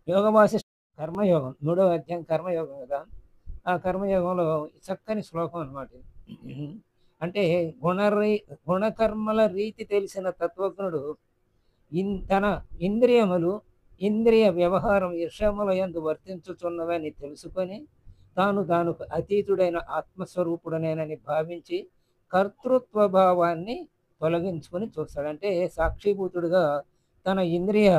యోగ వాసిష్ఠ కర్మయోగం మూడవ అధ్యాయం కర్మయోగం కదా. ఆ కర్మయోగంలో చక్కని శ్లోకం అనమాట ఇది. అంటే గుణకర్మల రీతి తెలిసిన తత్వజ్ఞుడు తన ఇంద్రియములు ఇంద్రియ వ్యవహారం విషయముల యందు వర్తించుచున్నవని తెలుసుకొని తాను అతీతుడైన ఆత్మస్వరూపుడనేనని భావించి కర్తృత్వ భావాన్ని తొలగించుకొని చూస్తాడు. అంటే సాక్షిభూతుడుగా తన ఇంద్రియ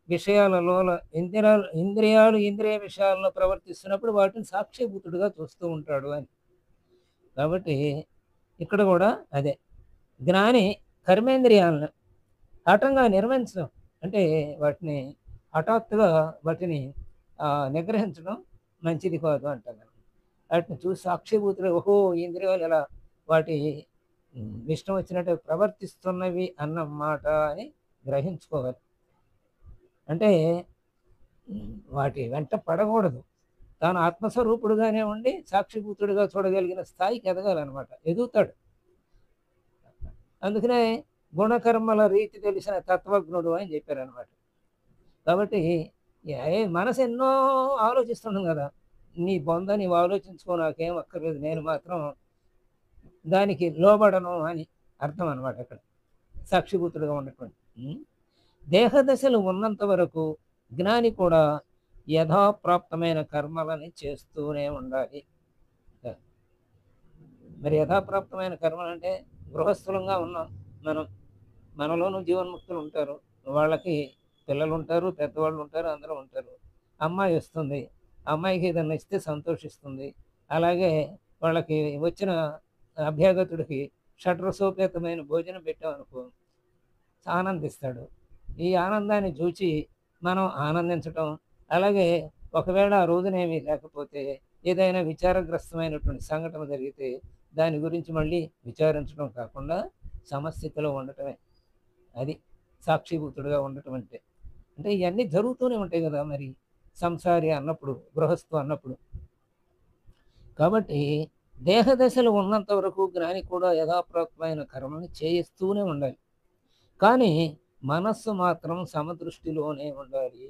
విషయాలలో ఇంద్రియ విషయాల్లో ప్రవర్తిస్తున్నప్పుడు వాటిని సాక్షిభూతుడుగా చూస్తూ ఉంటాడు అని. కాబట్టి ఇక్కడ కూడా అదే జ్ఞాని కర్మేంద్రియాలను హఠంగా నిర్వహించడం అంటే వాటిని హఠాత్తుగా వాటిని నిగ్రహించడం మంచిది కాదు అంటాను. వాటిని చూసి సాక్షిభూతులు ఓహో ఇంద్రియాలు ఎలా వాటి ఇష్టం వచ్చినట్టు ప్రవర్తిస్తున్నవి అన్నమాట అని గ్రహించుకోవాలి. అంటే వాటి వెంట పడకూడదు. తాను ఆత్మస్వరూపుడుగానే ఉండి సాక్షిభూతుడిగా చూడగలిగిన స్థాయికి ఎదగాలన్నమాట, ఎదుగుతాడు. అందుకనే గుణకర్మల రీతి తెలిసిన తత్వజ్ఞుడు అని చెప్పారనమాట. కాబట్టి మనసు ఎన్నో ఆలోచిస్తున్నాం కదా, నీ బొంద నీవు ఆలోచించుకో, నాకేం అక్కర్లేదు, నేను మాత్రం దానికి లోబడను అని అర్థం అనమాట. అక్కడ సాక్షిభూతుడుగా ఉన్నటువంటి దేహదశలు ఉన్నంత వరకు జ్ఞాని కూడా యథాప్రాప్తమైన కర్మలని చేస్తూనే ఉండాలి. మరి యథాప్రాప్తమైన కర్మలు అంటే గృహస్థులంగా ఉన్నాం మనం, మనలోనూ జీవన్ముక్తులు ఉంటారు, వాళ్ళకి పిల్లలు ఉంటారు, పెద్దవాళ్ళు ఉంటారు, అందరూ ఉంటారు. అమ్మాయి వస్తుంది, అమ్మాయికి ఏదన్నా ఇస్తే సంతోషిస్తుంది. అలాగే వాళ్ళకి వచ్చిన అభ్యాగతుడికి షడ్రసోపేతమైన భోజనం పెట్టామనుకో ఆనందిస్తాడు. ఈ ఆనందాన్ని చూచి మనం ఆనందించటం, అలాగే ఒకవేళ ఆ రోజునేమీ లేకపోతే ఏదైనా విచారగ్రస్తమైనటువంటి సంఘటన జరిగితే దాని గురించి మళ్ళీ విచారించడం కాకుండా సమస్థితిలో ఉండటమే అది సాక్షిభూతుడుగా ఉండటం అంటే. అంటే ఇవన్నీ జరుగుతూనే ఉంటాయి కదా మరి సంసారి అన్నప్పుడు, గృహస్థు అన్నప్పుడు. కాబట్టి దేహదశలు ఉన్నంత వరకు జ్ఞాని కూడా యథాప్రాప్తమైన కర్మని చేయిస్తూనే ఉండాలి. కానీ మనస్సు మాత్రం సమదృష్టిలోనే ఉండాలి.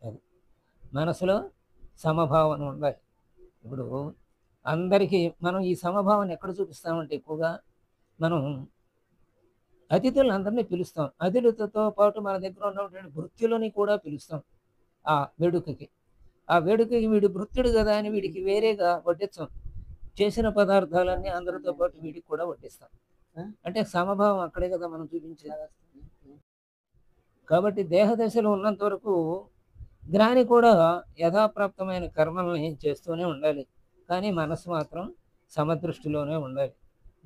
అది మనసులో సమభావన ఉండాలి. ఇప్పుడు అందరికీ మనం ఈ సమభావాన్ని ఎక్కడ చూపిస్తామంటే ఎక్కువగా మనం అతిథులను అందరినీ పిలుస్తాం. అతిథులతో పాటు మన దగ్గర ఉన్నటువంటి భృత్యులని కూడా పిలుస్తాం ఆ వేడుకకి. ఆ వేడుకకి వీడు భృత్యుడు కదా అని వీడికి వేరేగా వడ్డించాం. చేసిన పదార్థాలన్నీ అందరితో పాటు వీడికి కూడా వడ్డిస్తాం. అంటే సమభావం అక్కడే కదా మనం చూపించేది. కాబట్టి దేహదశలో ఉన్నంత వరకు జ్ఞాని కూడా యథాప్రాప్తమైన కర్మల్ని చేస్తూనే ఉండాలి. కానీ మనసు మాత్రం సమదృష్టిలోనే ఉండాలి.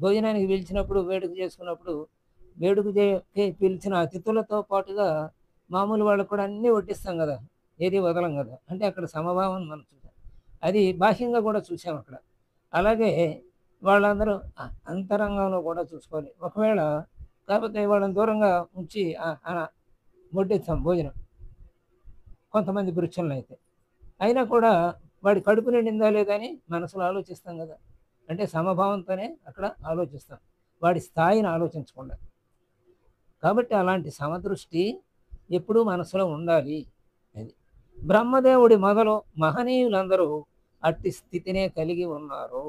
భోజనానికి పిలిచినప్పుడు, వేడుక చేసుకున్నప్పుడు వేడుకకి పిలిచిన అతిథులతో పాటుగా మామూలు వాళ్ళకు కూడా అన్నీ వడ్డిస్తాం కదా, ఏది వదలం కదా. అంటే అక్కడ సమభావం మనం చూసాం, అది బాహ్యంగా కూడా చూసాం అక్కడ. అలాగే వాళ్ళందరూ అంతరంగంలో కూడా చూసుకోవాలి. ఒకవేళ కాకపోతే వాళ్ళని దూరంగా ఉంచి వడ్డిస్తాం భోజనం కొంతమంది పురుషులను అయితే, అయినా కూడా వాడి కడుపు నిండిందా లేదా అని మనసులో ఆలోచిస్తాం కదా. అంటే సమభావంతోనే అక్కడ ఆలోచిస్తాం, వాడి స్థాయిని ఆలోచించకుండా. కాబట్టి అలాంటి సమదృష్టి ఎప్పుడూ మనసులో ఉండాలి. అది బ్రహ్మదేవుడి మొదలు మహనీయులందరూ అట్టి స్థితినే కలిగి ఉన్నారు.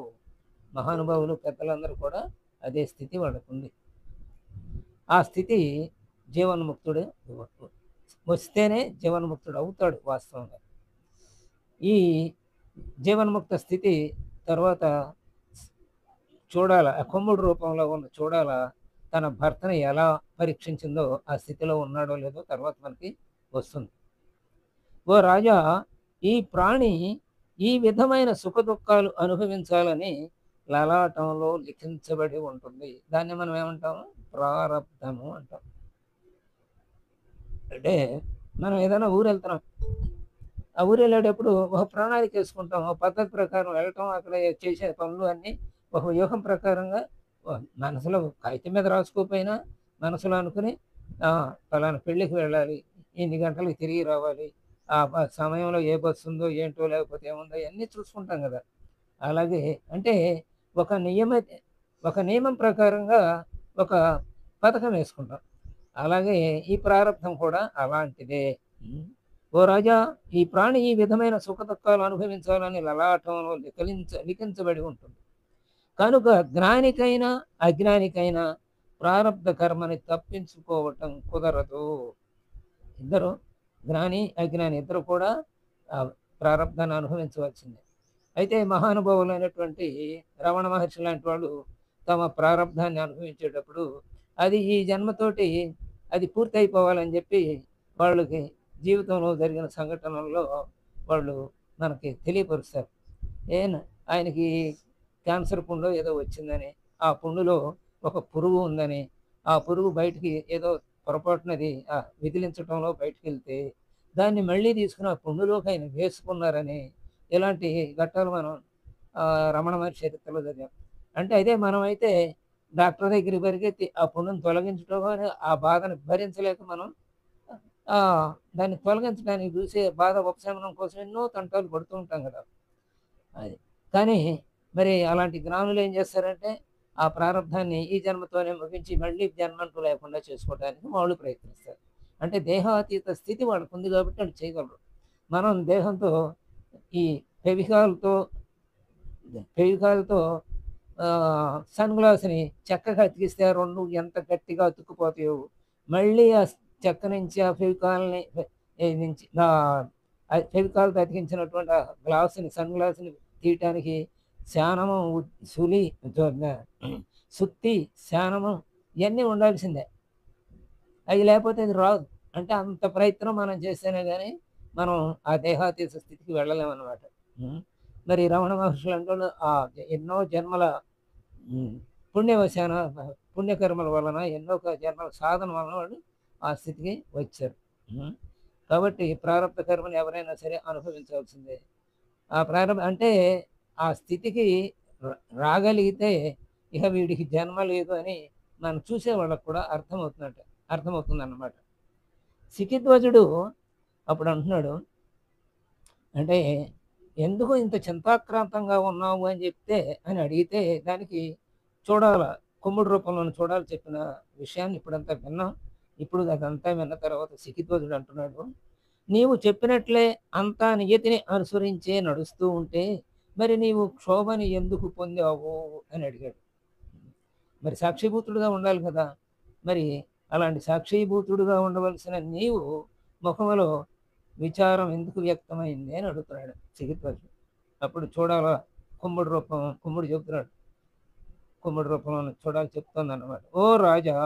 మహానుభావులు పెద్దలందరూ కూడా అదే స్థితి వాళ్ళకుంది. ఆ స్థితి జీవన్ముక్తుడు వస్తేనే జీవన్ముక్తుడు అవుతాడు వాస్తవంగా. ఈ జీవన్ముక్త స్థితి తర్వాత చూడాల, కొమ్ముడు రూపంలో ఉన్న చూడాల తన భర్తని ఎలా పరీక్షించిందో ఆ స్థితిలో ఉన్నాడో లేదో తర్వాత మనకి వస్తుంది. ఓ రాజా, ఈ ప్రాణి ఈ విధమైన సుఖ దుఃఖాలు అనుభవించాలని లలాటంలో లిఖించబడి ఉంటుంది. దాన్ని మనం ఏమంటాము? ప్రారబ్ధము అంటాం. అంటే మనం ఏదైనా ఊరు వెళ్తున్నాం, ఆ ఊరు వెళ్ళేటప్పుడు ఒక ప్రణాళిక వేసుకుంటాం, ఒక పద్ధతి ప్రకారం వెళ్ళటం, అక్కడ చేసే పనులు అన్నీ ఒక వ్యూహం ప్రకారంగా మనసులో కాగితం మీద రాసుకోకపోయినా మనసులో అనుకుని ఫలానా పెళ్ళికి వెళ్ళాలి, ఇన్ని గంటలకు తిరిగి రావాలి, ఆ సమయంలో ఏ బస్సు ఉందో ఏంటో లేకపోతే ఏముందో ఇవన్నీ చూసుకుంటాం కదా. అలాగే అంటే ఒక నియమం ప్రకారంగా ఒక పథకం వేసుకుంటాం. అలాగే ఈ ప్రారంభం కూడా అలాంటిదే. ఓ రాజా, ఈ ప్రాణి ఈ విధమైన సుఖదుఖాలు అనుభవించాలని లలాటంలో లిఖించబడి ఉంటుంది. కనుక జ్ఞానికైనా అజ్ఞానికైనా ప్రారబ్ధ కర్మని తప్పించుకోవటం కుదరదు. ఇద్దరు, జ్ఞాని అజ్ఞాని ఇద్దరు కూడా ఆ ప్రారబ్ధాన్ని అనుభవించవలసిందే. అయితే మహానుభావులైనటువంటి రమణ మహర్షి లాంటి వాళ్ళు తమ ప్రారబ్ధాన్ని అనుభవించేటప్పుడు అది ఈ జన్మతోటి అది పూర్తయిపోవాలని చెప్పి వాళ్ళకి జీవితంలో జరిగిన సంఘటనల్లో వాళ్ళు మనకి తెలియపరుస్తారు. ఏం ఆయనకి క్యాన్సర్ పుండో ఏదో వచ్చిందని, ఆ పుండులో ఒక పురుగు ఉందని, ఆ పురుగు బయటికి ఏదో పొరపాటునది విదిలించడంలో బయటికి వెళ్తే దాన్ని మళ్ళీ తీసుకుని ఆ పుండులోకి ఆయన వేసుకున్నారని, ఇలాంటి ఘట్టాలు మనం రమణ మహర్షి చరిత్రలో చదివాం. అంటే అదే మనమైతే డాక్టర్ దగ్గరికి పరిగెత్తి ఆ పుండును తొలగించడం అని ఆ బాధను భరించలేక మనం దాన్ని తొలగించడానికి చూసే బాధ ఉపశమనం కోసం ఎన్నో తంటాలు పడుతూ ఉంటాం కదా. అది కానీ మరి అలాంటి జ్ఞానులు ఏం చేస్తారంటే ఆ ప్రారంధాన్ని ఈ జన్మతోనే ముగించి మళ్ళీ జన్మంటూ లేకుండా చేసుకోవడానికి వాళ్ళు ప్రయత్నిస్తారు. అంటే దేహాతీత స్థితి వాళ్ళకు ఉంది కాబట్టి వాళ్ళు చేయగలరు. మనం దేహంతో ఈ ఫెవికాల్తో సన్ గ్లాస్ని చక్కగా అతికిస్తే ఆ రెండు ఎంత గట్టిగా అతుక్కుపోతాయో, మళ్ళీ ఆ చెక్క నుంచి ఆ ఫెవికాల్ని నుంచి ఫెవికాల్తో అతికించినటువంటి ఆ గ్లాసుని సన్ గ్లాసుని తీయటానికి శానము, సుత్తి, శానము ఇవన్నీ ఉండాల్సిందే. అవి లేకపోతే అది రాదు. అంటే అంత ప్రయత్నం మనం చేస్తేనే కానీ మనం ఆ దేహాతీత స్థితికి వెళ్ళలేమన్నమాట. మరి రమణ మహర్షులు అంటూ ఎన్నో జన్మల పుణ్యకర్మల వలన ఎన్నో జన్మల సాధన వలన వాళ్ళు ఆ స్థితికి వచ్చారు. కాబట్టి ప్రారంభ కర్మను ఎవరైనా సరే అనుభవించాల్సిందే. ఆ ప్రారంభ అంటే ఆ స్థితికి రాగలిగితే ఇక వీడికి జన్మ లేదు అని మనం చూసే వాళ్ళకు కూడా అర్థమవుతుందన్నమాట. సికిధ్వజుడు అప్పుడు అంటున్నాడు, అంటే ఎందుకు ఇంత చింతాక్రాంతంగా ఉన్నావు అని చెప్తే అని అడిగితే దానికి చూడాల కుమ్ముడు రూపంలో చూడాలి చెప్పిన విషయాన్ని ఇప్పుడంతా విన్నాం. ఇప్పుడు అదంతా విన్న తర్వాత సికిధ్వజుడు అంటున్నాడు, నీవు చెప్పినట్లే అంతా నియతిని అనుసరించే నడుస్తూ ఉంటే మరి నీవు క్షోభని ఎందుకు పొందావు అని అడిగాడు. మరి సాక్షిభూతుడుగా ఉండాలి కదా. మరి అలాంటి సాక్షిభూతుడుగా ఉండవలసిన నీవు ముఖములో విచారం ఎందుకు వ్యక్తమైంది అని అడుగుతున్నాడు సికిధ్వజుడు. అప్పుడు చూడాలా కుమ్ముడు చెబుతున్నాడు, కుమ్ముడు రూపంలో చూడాలి చెప్తుంది అన్నమాట. ఓ రాజా,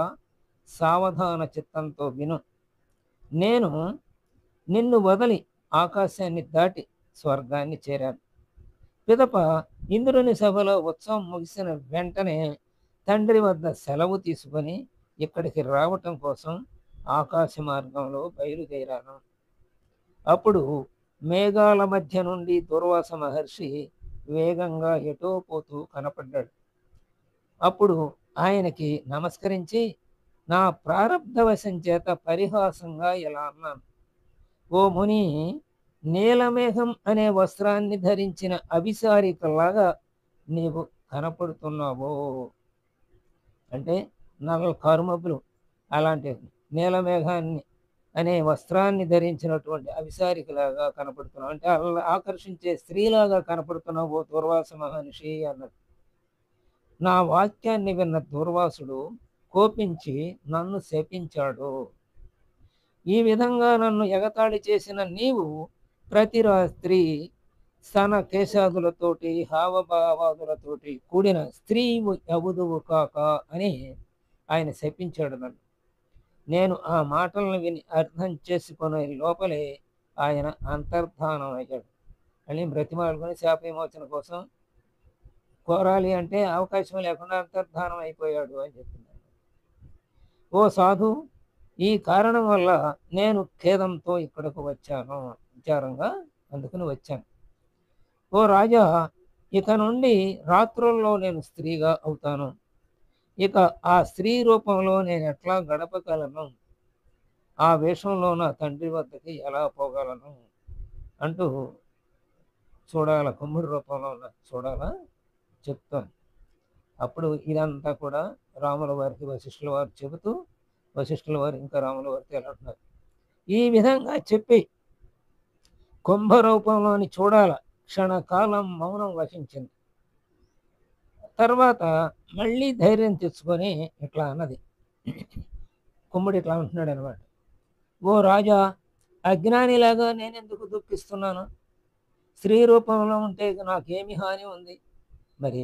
సావధాన చిత్తంతో విను. నేను నిన్ను వదిలి ఆకాశాన్ని దాటి స్వర్గాన్ని చేరాను. పిదప ఇంద్రుని సభలో ఉత్సవం ముగిసిన వెంటనే తండ్రి వద్ద సెలవు తీసుకొని ఇక్కడికి రావటం కోసం ఆకాశ మార్గంలో బయలుదేరాను. అప్పుడు మేఘాల మధ్య నుండి దుర్వాస మహర్షి వేగంగా ఎటో పోతూ కనపడ్డాడు. అప్పుడు ఆయనకి నమస్కరించి నా ప్రారబ్ధవశం చేత పరిహాసంగా ఇలా అన్నాను, ఓ ముని, నీలమేఘం అనే వస్త్రాన్ని ధరించిన అభిసారికలాగా నీవు కనపడుతున్నావు. అంటే నల్ల కరుమబ్బులు అలాంటి నీలమేఘాన్ని అనే వస్త్రాన్ని ధరించినటువంటి అభిసారికలాగా కనపడుతున్నావు. అంటే అలా ఆకర్షించే స్త్రీలాగా కనపడుతున్నావు దుర్వాస మహర్షి అన్నాడు. నా వాక్యాన్ని విన్న దుర్వాసుడు కోపించి నన్ను శపించాడు. ఈ విధంగా నన్ను ఎగతాళి చేసిన నీవు ప్రతి రాత్రి స్తన కేశాదులతోటి హావభావాదులతోటి కూడిన స్త్రీవు అవుదువు కాక అని ఆయన శపించాడు నన్ను. నేను ఆ మాటలను విని అర్థం చేసుకునే లోపలే ఆయన అంతర్ధానం అయ్యాడు. మళ్ళీ బ్రతిమాలుకొని శాప విమోచన కోసం కోరాలి అంటే అవకాశం లేకుండా అంతర్ధానం అయిపోయాడు అని చెప్తున్నాడు. ఓ సాధు, ఈ కారణం వల్ల నేను ఖేదంతో ఇక్కడకు వచ్చాను, విచారంగా అందుకుని వచ్చాను. ఓ రాజా, ఇక నుండి రాత్రుల్లో నేను స్త్రీగా అవుతాను. ఇక ఆ స్త్రీ రూపంలో నేను ఎట్లా గడపగలను? ఆ వేషంలో నా తండ్రి వద్దకి ఎలా పోగలను అంటూ చూడాల కుమ్ముడి రూపంలో చూడాలా చెప్తాను. అప్పుడు ఇదంతా కూడా రాముల వారికి వశిష్ఠుల వారు చెబుతూ వశిష్ఠుల వారు ఇంకా రాముల వారితో ఎలా అంటున్నారు, ఈ విధంగా చెప్పి కుంభ రూపంలోని చూడాల క్షణకాలం మౌనం వహించింది. తర్వాత మళ్ళీ ధైర్యం తెచ్చుకొని ఇట్లా అన్నది. కుంభుడు ఇట్లా అంటున్నాడనమాట. ఓ రాజా, అజ్ఞానిలాగా నేనెందుకు దుఃఖిస్తున్నాను? స్త్రీ రూపంలో ఉంటే నాకేమి హాని ఉంది? మరి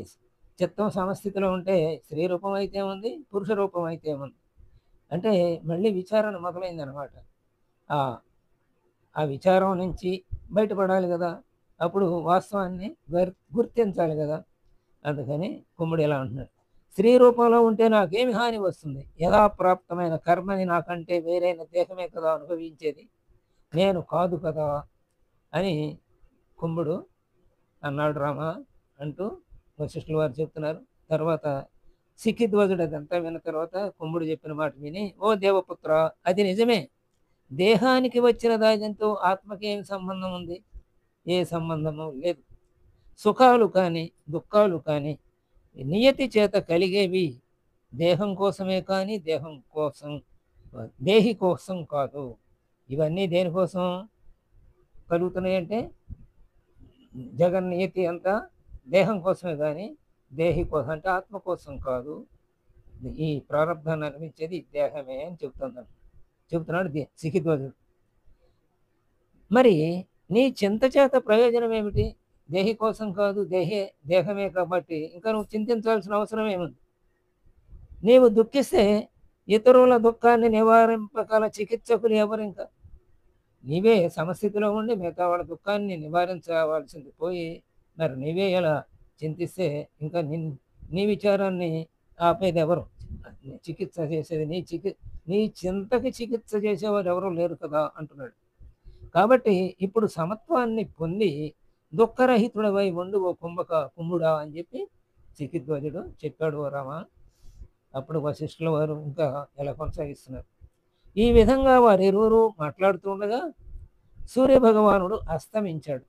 చిత్తం సమస్థితిలో ఉంటే స్త్రీ రూపం అయితే ఉంది, పురుష రూపం అయితే ఉంది. అంటే మళ్ళీ విచారణ మొదలైందనమాట. ఆ ఆ విచారం నుంచి బయటపడాలి కదా! అప్పుడు వాస్తవాన్ని గుర్తించాలి కదా! అందుకని కుమ్ముడు ఇలా అంటున్నాడు. స్త్రీ రూపంలో ఉంటే నాకేమి హాని వస్తుంది? యథాప్రాప్తమైన కర్మని నాకంటే వేరైన దేహమే కదా అనుభవించేది. నేను కాదు కదా! అని కుంభుడు అన్నాడు రామ అంటూ వశిష్ఠుల వారు చెప్తున్నారు. తర్వాత సిక్కిధ్వజుడు అదంతా విన్న తర్వాత కుంభుడు చెప్పిన మాట విని, ఓ దేవపుత్ర, అది నిజమే. దేహానికి వచ్చిన దానితో ఆత్మకి ఏం సంబంధం ఉంది? ఏ సంబంధము లేదు. సుఖాలు కానీ దుఃఖాలు కానీ నియతి చేత కలిగేవి దేహం కోసమే కానీ దేహి కోసం కాదు. ఇవన్నీ దేనికోసం కలుగుతున్నాయంటే జగన్నియతి అంతా దేహం కోసమే కానీ దేహి కోసం అంటే ఆత్మ కోసం కాదు. ఈ ప్రారంధాన్ని అనిపించేది దేహమే అని చెబుతున్నాడు సికిధ్వజుడు. మరి నీ చింత చేత ప్రయోజనం ఏమిటి? దేహి కోసం కాదు, దేహమే కాబట్టి ఇంకా నువ్వు చింతించాల్సిన అవసరం ఏముంది? నీవు దుఃఖిస్తే ఇతరుల దుఃఖాన్ని నివారింపగల చికిత్సకులు ఎవరు? ఇంకా నీవే సమస్థితిలో ఉండి మిగతా వాళ్ళ దుఃఖాన్ని నివారించవలసింది పోయి మరి నీవే ఎలా చింతిస్తే ఇంకా నీ విచారాన్ని ఆపేది ఎవరు? చికిత్స చేసేది నీ చింతకి చికిత్స చేసేవారు ఎవరు లేరు కదా అంటున్నాడు. కాబట్టి ఇప్పుడు సమత్వాన్ని పొంది దుఃఖరహితుడవై ఉండు ఓ కుంభుడా అని చెప్పి సికిధ్వజుడు చెప్పాడు. ఓ రామ. అప్పుడు వశిష్ఠుల వారు ఇంకా ఎలా కొనసాగిస్తున్నారు. ఈ విధంగా వారిరువురు మాట్లాడుతుండగా సూర్యభగవానుడు అస్తమించాడు.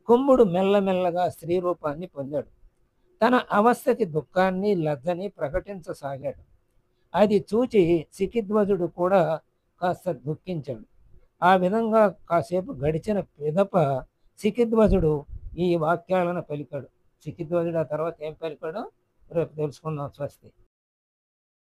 కుంభుడు మెల్లమెల్లగా స్త్రీ రూపాన్ని పొందాడు. తన అవస్థకి దుఃఖాన్ని లజ్జని ప్రకటించసాగాడు. అది చూచి సికిధ్వజుడు కూడా కాస్త దుఃఖించాడు. ఆ విధంగా కాసేపు గడిచిన పిదప సికిధ్వజుడు ఈ వాక్యాలను పలికాడు. సికిధ్వజుడు ఆ తర్వాత ఏం పలికాడో రేపు తెలుసుకుందాం. స్వస్తి.